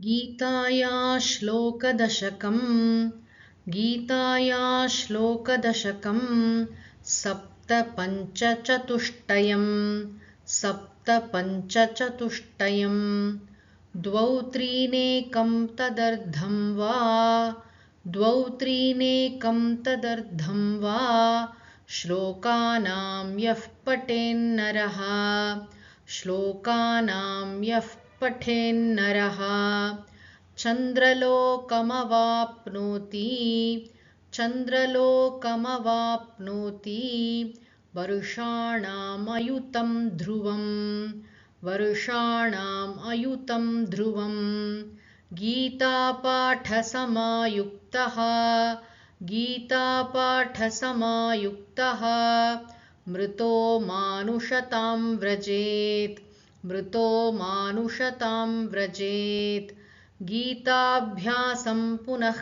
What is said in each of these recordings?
गीताया श्लोकदशकं सप्तपञ्चचतुष्टयं द्वौ त्रीनेकं तदर्धं वा श्लोकानां यः पठेन्नरः चन्द्रलोकमवाप्नोति वर्षाणामयुतं ध्रुवम् गीतापाठसमायुक्तः मृतो मानुषतां व्रजेत् गीताभ्यासं पुनः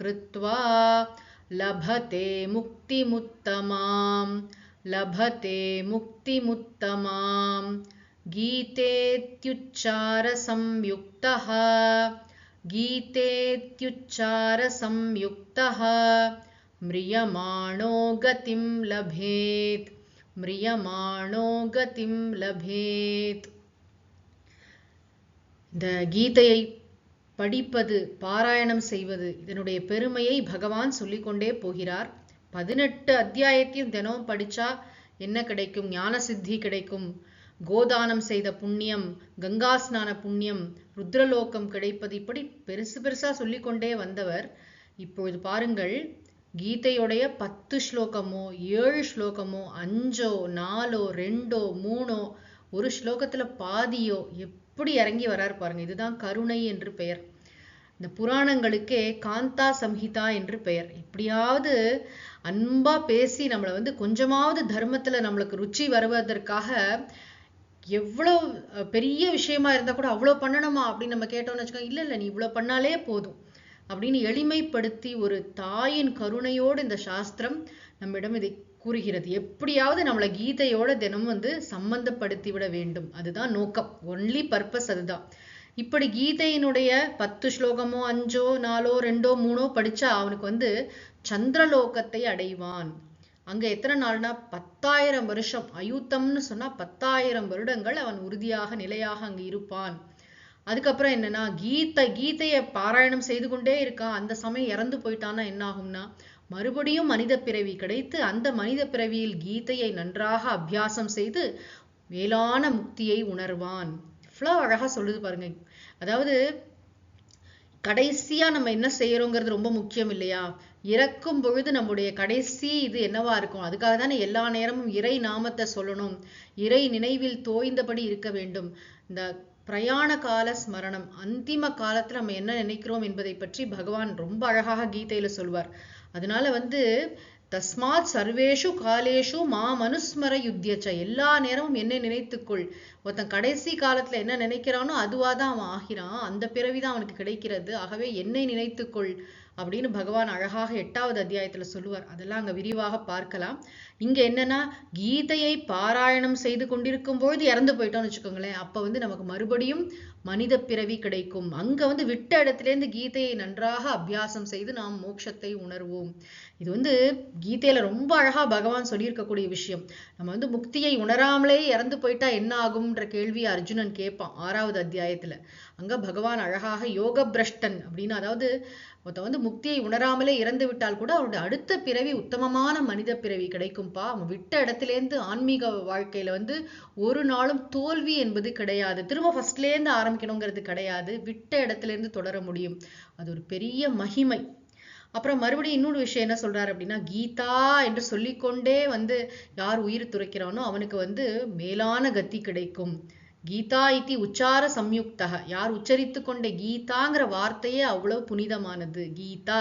कृत्वा लभते मुक्तिमुत्तमाम् गीतेत्युच्चारसंयुक्तः म्रियमाणो गतिं लभेत्. இந்த கீதையை படிப்பது, பாராயணம் செய்வது, இதனுடைய பெருமையை பகவான் சொல்லிக்கொண்டே போகிறார். 18 அத்தியாயத்தையும் தினம் படிச்சா என்ன கிடைக்கும்? ஞான சித்தி கிடைக்கும், கோதானம் செய்த புண்ணியம், கங்கா ஸ்நான புண்ணியம், ருத்ரலோகம் கிடைப்பது, இப்படி பெருசா சொல்லிக்கொண்டே வந்தவர் இப்பொழுது பாருங்கள், கீதையுடைய 10 ஸ்லோகமோ 7 ஸ்லோகமோ 5 4 2 3 ஒரு ஸ்லோகத்துல பாதியோ எப்படி இறங்கி வரார் பாருங்க. இதுதான் கருணை என்று பெயர். இந்த புராணங்களுக்கே காந்தா சம்ஹிதா என்று பெயர். எப்படியாவது அன்பா பேசி நம்மளை கொஞ்சமாவது தர்மத்துல நம்மளுக்கு ருச்சி வருவதற்காக எவ்வளவு பெரிய விஷயமா இருந்தா கூட அவ்வளவு பண்ணணுமா அப்படின்னு நம்ம கேட்டோம்னு வச்சுக்கோங்க. இல்ல நீ இவ்வளவு பண்ணாலே போதும் அப்படின்னு எளிமைப்படுத்தி ஒரு தாயின் கருணையோடு இந்த சாஸ்திரம் நம்மிடம் இதை கூறுகிறது. எப்படியாவது நம்மளை கீதையோட தினமும் சம்பந்தப்படுத்தி விட வேண்டும். அதுதான் நோக்கம், ஒன்லி பர்பஸ் அதுதான். இப்படி கீதையினுடைய 10 ஸ்லோகமோ 5 4 2 3 படிச்சா அவனுக்கு சந்திரலோகத்தை அடைவான். அங்க எத்தனை நாள்னா 10,000 வருஷம். அயுத்தம்னு சொன்னா 10,000 வருடங்கள் அவன் உறுதியாக நிலையாக அங்க இருப்பான். அதுக்கப்புறம் என்னன்னா, கீதையை பாராயணம் செய்து கொண்டே இருக்கான். அந்த சமயம் இறந்து போயிட்டான்னா என்ன ஆகும்னா, மறுபடியும் மனித பிறவி கிடைத்து அந்த மனித பிறவியில் கீதையை நன்றாக அபியாசம் செய்து மேலான முக்தியை உணர்வான். இவ்வளவு அழகா சொல்லுது பாருங்க. அதாவது கடைசியா நம்ம என்ன செய்யறோங்கிறது ரொம்ப முக்கியம் இல்லையா? இறக்கும் பொழுது நம்முடைய கடைசி இது என்னவா இருக்கும்? அதுக்காக தானே எல்லா நேரமும் இறை நாமத்தை சொல்லணும், இறை நினைவில் தோய்ந்தபடி இருக்க வேண்டும். இந்த பிரயாண கால ஸ்மரணம், அந்திம காலத்துல நம்ம என்ன நினைக்கிறோம் என்பதை பற்றி பகவான் ரொம்ப அழகாக கீதையில சொல்வார். அதனால தஸ்மாத் சர்வேஷு காலேஷு மனுஸ்மர யுத்தியச்ச, எல்லா நேரமும் என்னை நினைத்துக்கொள். ஒருத்தன் கடைசி காலத்துல என்ன நினைக்கிறானோ அதுவாதான் அவன் ஆகிறான், அந்த பிறவிதான் அவனுக்கு கிடைக்கிறது. ஆகவே என்னை நினைத்துக்கொள் அப்படின்னு பகவான் அழகாக 8வது அத்தியாயத்துல சொல்லுவார். அதெல்லாம் அங்க விரிவாக பார்க்கலாம். இங்க என்னன்னா, கீதையை பாராயணம் செய்து கொண்டிருக்கும் பொழுது இறந்து போயிட்டோம்னு வச்சுக்கோங்களேன், அப்ப நமக்கு மறுபடியும் மனித பிறவி கிடைக்கும். அங்க விட்ட இடத்திலேருந்து கீதையை நன்றாக அபியாசம் செய்து நாம் மோட்சத்தை உணர்வோம். இது கீதையில ரொம்ப அழகா பகவான் சொல்லியிருக்கக்கூடிய விஷயம். நம்ம முக்தியை உணராமலே இறந்து போயிட்டா என்ன ஆகும்ன்ற கேள்வி அர்ஜுனன் கேட்பான் 6வது அத்தியாயத்துல. அங்க பகவான் அழகாக யோக பிரஷ்டன் அப்படின்னு, அதாவது ஒருத்த முக்தியை உணராமலே இறந்து விட்டால் கூட அவருடைய அடுத்த பிறவி உத்தமமான மனித பிறவி கிடைக்கும்பா. அவன் விட்ட இடத்திலேருந்து ஆன்மீக வாழ்க்கையில ஒரு நாளும் தோல்வி என்பது கிடையாது. திரும்ப ஃபர்ஸ்ட்ல இருந்து ஆரம்பிக்கணுங்கிறது கிடையாது. விட்ட இடத்துல இருந்து தொடர முடியும். அது ஒரு பெரிய மகிமை. அப்புறம் மறுபடியும் இன்னொரு விஷயம் என்ன சொல்றாரு அப்படின்னா, கீதா என்று சொல்லிக்கொண்டே யார் உயிர் துறக்கிறானோ அவனுக்கு மேலான கத்தி கிடைக்கும். கீதா இத்தி உச்சார சம்யுக்தக, யார் உச்சரித்து கொண்டே, கீதாங்கிற வார்த்தையே அவ்வளவு புனிதமானது. கீதா,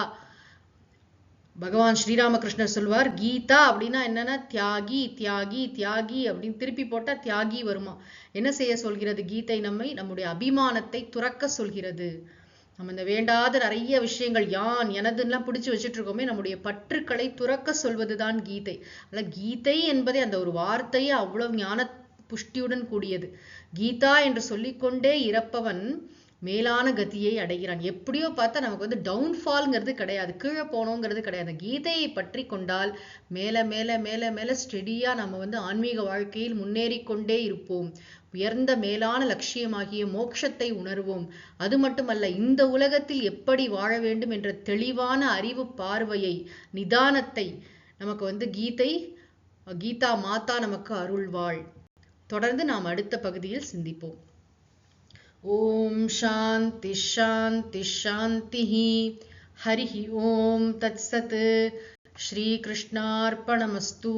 பகவான் ஸ்ரீராமகிருஷ்ணர் சொல்வார், கீதா அப்படின்னா என்னன்னா தியாகி தியாகி தியாகி அப்படின்னு திருப்பி போட்டா தியாகி வருமா. என்ன செய்ய சொல்கிறது கீதை? நம்முடைய அபிமானத்தை துறக்க சொல்கிறது. நம்ம இந்த வேண்டாத நிறைய விஷயங்கள் யான் எனதுன்னெல்லாம் பிடிச்சு வச்சுட்டு இருக்கோமே, நம்முடைய பற்றுக்களை துறக்க சொல்வதுதான் கீதை. கீதை என்பதே அந்த ஒரு வார்த்தையே அவ்வளவு புஷ்டியுடன் கூடியது. கீதா என்று சொல்லிக்கொண்டே இறப்பவன் மேலான கதியை அடைகிறான். எப்படியோ பார்த்தா நமக்கு வந்து டவுன்ஃபால்ங்கிறது கிடையாது, கீழே போனோங்கிறது கிடையாது. கீதையை பற்றி கொண்டால் மேல மேல மேல மேல ஸ்டெடியா நம்ம வந்து ஆன்மீக வாழ்க்கையில் முன்னேறி கொண்டே இருப்போம். உயர்ந்த மேலான லட்சியமாகிய மோட்சத்தை உணர்வோம். அது மட்டுமல்ல, இந்த உலகத்தில் எப்படி வாழ வேண்டும் என்ற தெளிவான அறிவு பார்வையை, நிதானத்தை நமக்கு வந்து கீதா மாதா நமக்கு அருள்வாள். தொடர்ந்து நாம் அடுத்த பகுதியில் சிந்திப்போம். ஓம் சாந்தி சாந்தி சாந்தி. ஹரி ஓம் தத்சத். ஸ்ரீ கிருஷ்ணார்ப்பணமஸ்து.